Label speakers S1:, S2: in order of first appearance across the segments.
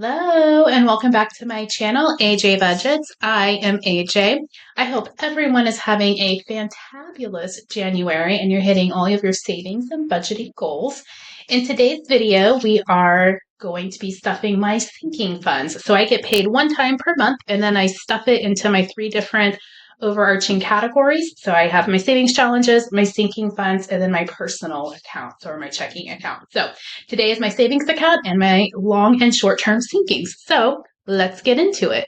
S1: Hello and welcome back to my channel, AJ Budgets. I am AJ. I hope everyone is having a fantabulous January and you're hitting all of your savings and budgeting goals. In today's video, we are going to be stuffing my sinking funds. So I get paid one time per month and then I stuff it into my three different overarching categories. So I have my savings challenges, my sinking funds, and then my personal accounts or my checking account. So today is my savings account and my long and short-term sinkings. So let's get into it.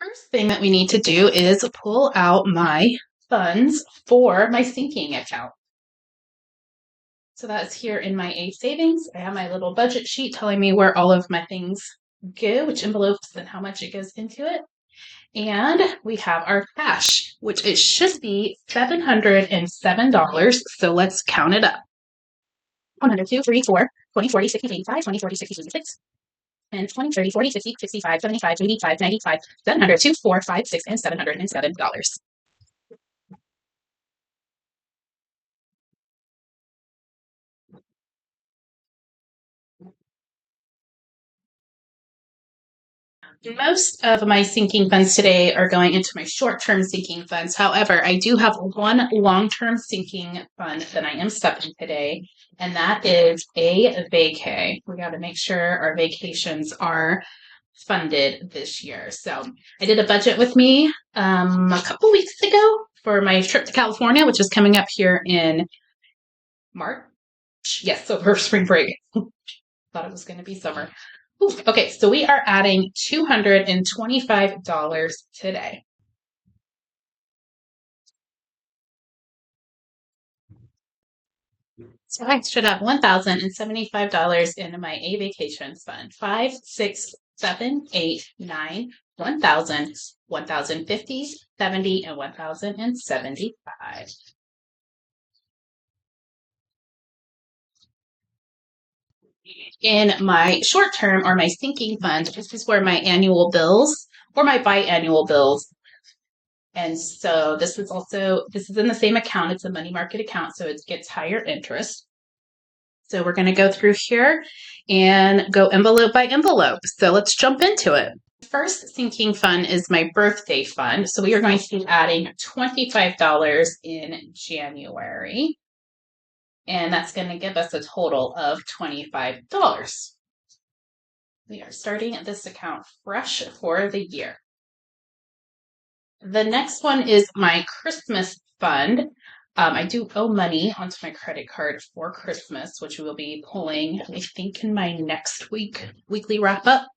S1: First thing that we need to do is pull out my funds for my sinking account. So that's here in my A savings. I have my little budget sheet telling me where all of my things go, which envelopes and how much it goes into it. And we have our cash, which it should be $707. So let's count it up. 102, 3, 4, 20, 40, 60, 85, 20, 40, 60, 66, and 20, 30, 40, 50, 65, 75, 85, 95, 700, 2, 4, 5, 6, and $707. Most of my sinking funds today are going into my short-term sinking funds. However, I do have one long-term sinking fund that I am stuffing today, and that is a vacay. We got to make sure our vacations are funded this year. So I did a budget with me a couple weeks ago for my trip to California, which is coming up here in March. Yes, over spring break. Thought it was going to be summer. Ooh, okay, so we are adding $225 today. So I should have $1,075 in my A vacations fund. 5, 6, 7, 8, 9, 1,000, 1,050, 70, and 1,075. In my short term or my sinking fund, this is where my annual bills or my biannual bills. And so this is in the same account. It's a money market account, so it gets higher interest. So we're going to go through here and go envelope by envelope. So let's jump into it. First sinking fund is my birthday fund. So we are going to be adding $25 in January. And that's going to give us a total of $25. We are starting this account fresh for the year. The next one is my Christmas fund. I do owe money onto my credit card for Christmas, which we will be pulling, I think, in my next weekly wrap up.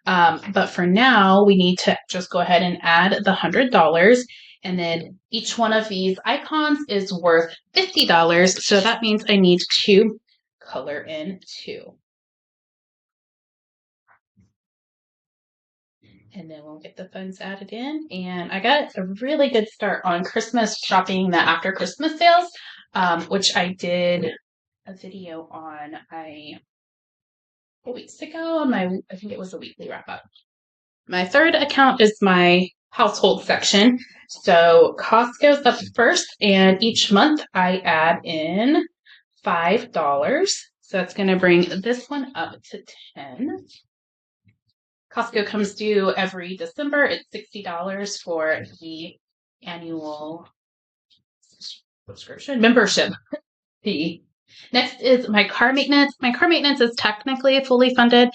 S1: But for now, we need to just go ahead and add the $100. And then each one of these icons is worth $50. So that means I need to color in 2. And then we'll get the funds added in. And I got a really good start on Christmas shopping, the after Christmas sales, which I did a video on a couple weeks ago on I think it was a weekly wrap up. My third account is my household section. So cost goes up first, and each month I add in $5. So that's going to bring this one up to 10. Costco comes due every December. It's $60 for the annual subscription membership fee. Next is my car maintenance. My car maintenance is technically fully funded.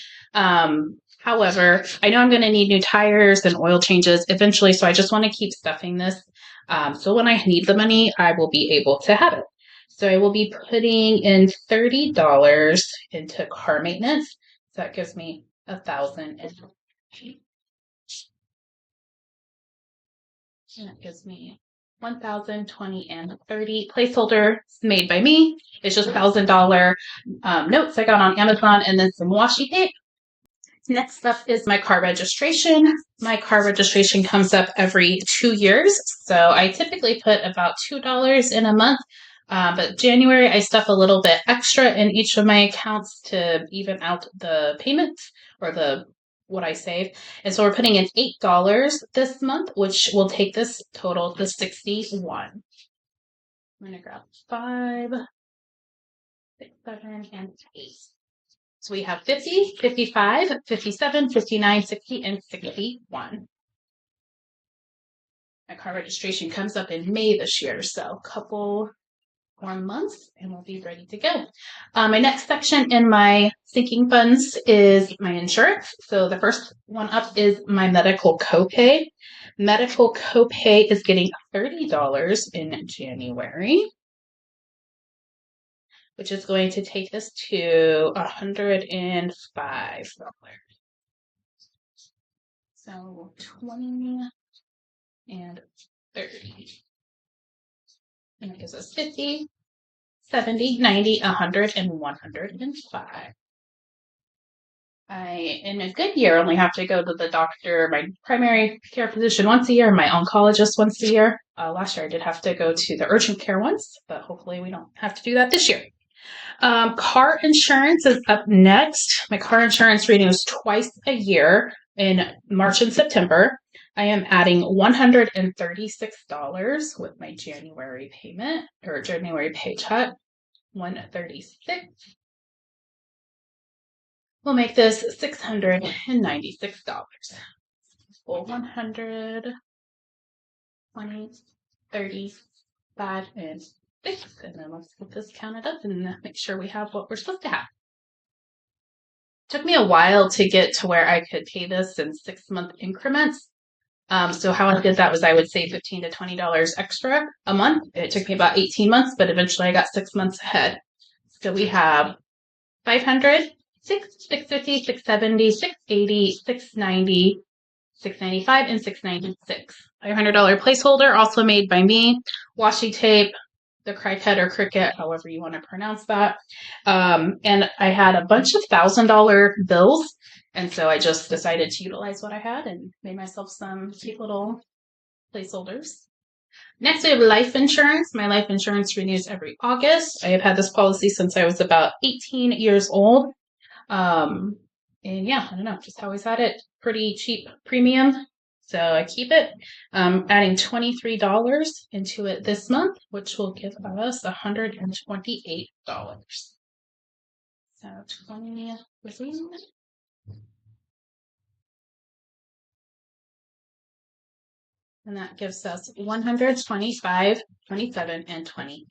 S1: However, I know I'm going to need new tires and oil changes eventually, so I just want to keep stuffing this. So when I need the money, I will be able to have it. So I will be putting in $30 into car maintenance. So that gives me 1,000. And that gives me 1,000, 20, and 30. Placeholder made by me. It's just $1,000 notes I got on Amazon, and then some washi tape. Next up is my car registration. My car registration comes up every 2 years. So I typically put about $2 in a month. But January, I stuff a little bit extra in each of my accounts to even out the payments or what I save. And so we're putting in $8 this month, which will take this total to $61. I'm going to grab 5, 6, 7, and 8. So we have 50, 55, 57, 59, 60, and 61. My car registration comes up in May this year, so a couple more months and we'll be ready to go. My next section in my sinking funds is my insurance. So the first one up is my medical copay. Medical copay is getting $30 in January, which is going to take us to $105. So 20 and 30. And it gives us 50, 70, 90, 100, and 105. I, in a good year, only have to go to the doctor, my primary care physician once a year, my oncologist once a year. Last year I did have to go to the urgent care once, but hopefully we don't have to do that this year. Car insurance is up next. My car insurance renews twice a year in March and September. I am adding $136 with my January payment or January paycheck. 136. We'll make this $696. Well, 100, 20, 30, 5, and 6. And then let's get this counted up and make sure we have what we're supposed to have. It took me a while to get to where I could pay this in 6-month increments. So how I did that was I would save $15 to $20 extra a month. It took me about 18 months, but eventually I got 6 months ahead. So we have 500, 650, 670, 680, 690, 695, and 696. $500 placeholder, also made by me. Washi tape, the Cricut or Cricut, however you want to pronounce that. And I had a bunch of $1,000 bills. And so I just decided to utilize what I had and made myself some cute little placeholders. Next, we have life insurance. My life insurance renews every August. I have had this policy since I was about 18 years old. And yeah, I don't know, just always had it. Pretty cheap premium. So I keep it. Adding $23 into it this month, which will give us $128. So 20, and that gives us 125, 27, and 20.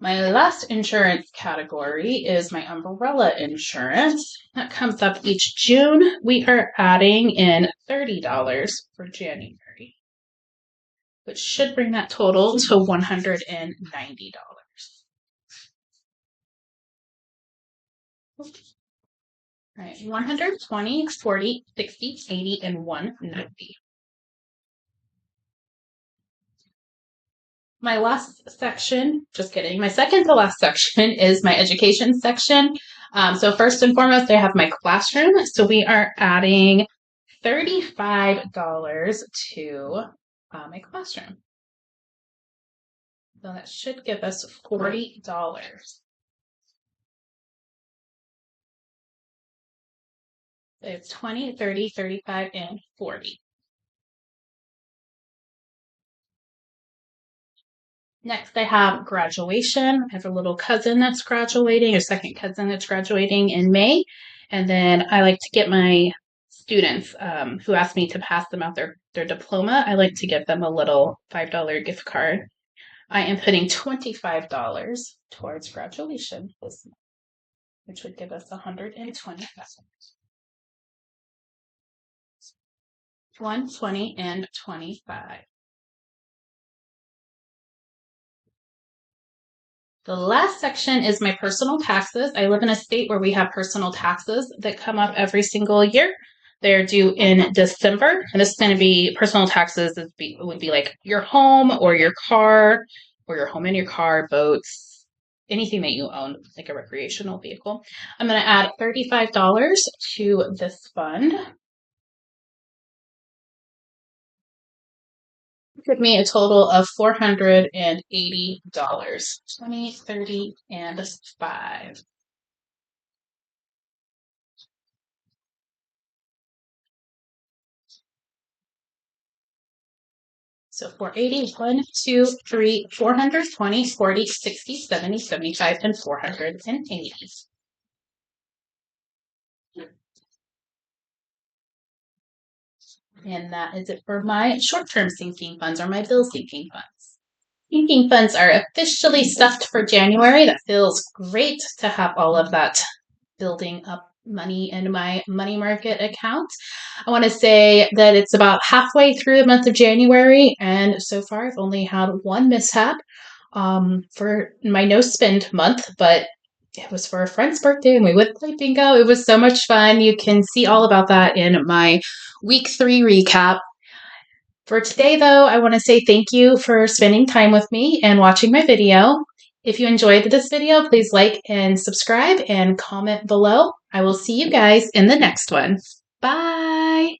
S1: My last insurance category is my umbrella insurance. That comes up each June. We are adding in $30 for January, which should bring that total to $190. All right, 120, 40, 60, 80, and 190. My last section, just kidding, my second to last section is my education section. So first and foremost, I have my classroom. So we are adding $35 to my classroom. So that should give us $40. It's 20, 30, 35, and 40. Next, I have graduation. I have a little cousin that's graduating, a second cousin that's graduating in May. And then I like to get my students who ask me to pass them out their diploma, I like to give them a little $5 gift card. I am putting $25 towards graduation this month, which would give us $120. 120 and 25. The last section is my personal taxes. I live in a state where we have personal taxes that come up every single year. They're due in December, and this is going to be personal taxes would be like your home or your car, or your home and your car, boats, anything that you own, like a recreational vehicle. I'm going to add $35 to this fund. Give me a total of $480. 20, 30, and 5. So 480, 1, 2, 3, 420, 40, 60, 70, 75, and 480. And that is it for my short-term sinking funds or my bill sinking funds. Sinking funds are officially stuffed for January. That feels great to have all of that building up money in my money market account. I want to say that it's about halfway through the month of January, and so far I've only had one mishap for my no spend month, but it was for a friend's birthday and we went play bingo. It was so much fun. You can see all about that in my week 3 recap. For today, though, I want to say thank you for spending time with me and watching my video. If you enjoyed this video, please like and subscribe and comment below. I will see you guys in the next one. Bye!